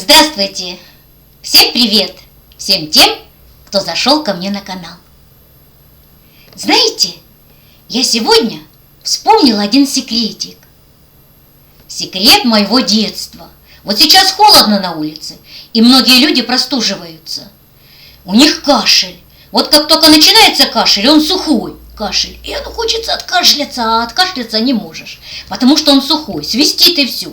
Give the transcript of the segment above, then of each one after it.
Здравствуйте! Всем привет! Всем тем, кто зашел ко мне на канал. Знаете, я сегодня вспомнила один секретик. Секрет моего детства. Вот сейчас холодно на улице, и многие люди простуживаются. У них кашель. Вот как только начинается кашель, он сухой кашель. И хочется откашляться, а откашляться не можешь, потому что он сухой, свистит и все.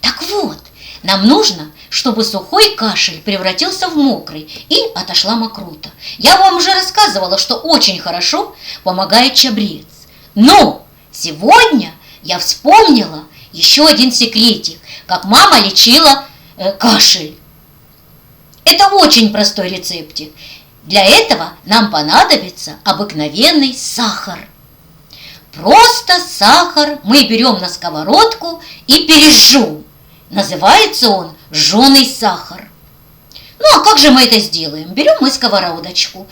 Так вот, нам нужно, чтобы сухой кашель превратился в мокрый и отошла мокрута. Я вам уже рассказывала, что очень хорошо помогает чабрец. Но сегодня я вспомнила еще один секретик, как мама лечила кашель. Это очень простой рецептик. Для этого нам понадобится обыкновенный сахар. Просто сахар мы берем на сковородку и пережжем. Называется он жженый сахар. Ну а как же мы это сделаем? Берем мы сковородочку,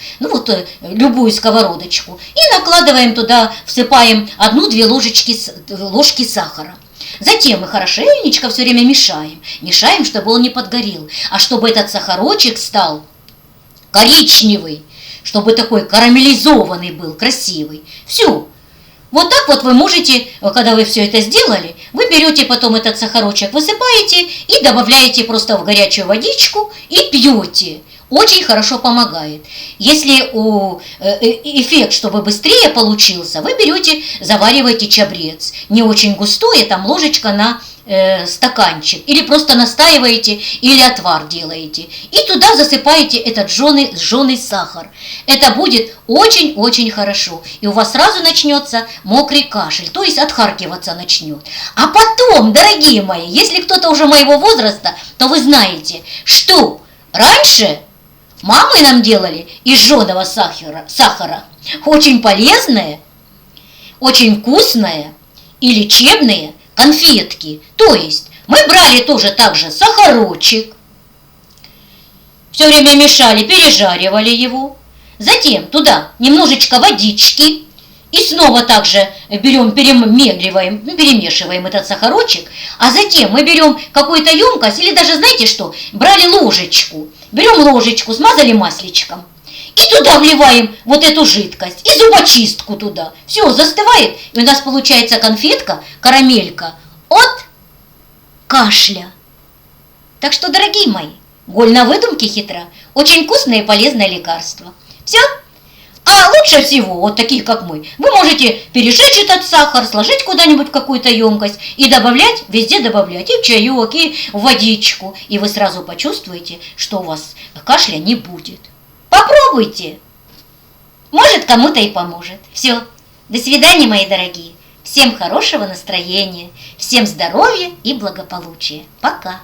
любую сковородочку, и накладываем туда, всыпаем 1-2 ложки сахара. Затем мы хорошенечко все время мешаем, чтобы он не подгорел, а чтобы этот сахарочек стал коричневый, чтобы такой карамелизованный был, красивый. Все. Вот так вот вы можете, когда вы все это сделали, вы берете потом этот сахарочек, высыпаете и добавляете просто в горячую водичку и пьете. Очень хорошо помогает. Если эффект, чтобы быстрее получился, вы берете, завариваете чабрец. Не очень густой, там ложечка на стаканчик. Или просто настаиваете, или отвар делаете. И туда засыпаете этот жженый сахар. Это будет очень-очень хорошо. И у вас сразу начнется мокрый кашель, то есть отхаркиваться начнет. А потом, дорогие мои, если кто-то уже моего возраста, то вы знаете, что раньше мамы нам делали из жженого сахара очень полезное, очень вкусное и лечебные конфетки. То есть мы брали тоже так же сахарочек, все время мешали, пережаривали его, затем туда немножечко водички и снова также берем, перемешиваем этот сахарочек, а затем мы берем какую-то емкость или даже, знаете что, брали ложечку, берем ложечку, смазали масличком и туда вливаем вот эту жидкость и зубочистку туда. Все, застывает, и у нас получается конфетка, карамелька от кашля. Так что, дорогие мои, голь на выдумке хитра, очень вкусное и полезное лекарство. Все? А лучше всего, вот таких как мы, вы можете пережечь этот сахар, сложить куда-нибудь в какую-то емкость и добавлять, везде добавлять, и в чаек, и в водичку. И вы сразу почувствуете, что у вас кашля не будет. Попробуйте! Может, кому-то и поможет. Все. До свидания, мои дорогие. Всем хорошего настроения, всем здоровья и благополучия. Пока!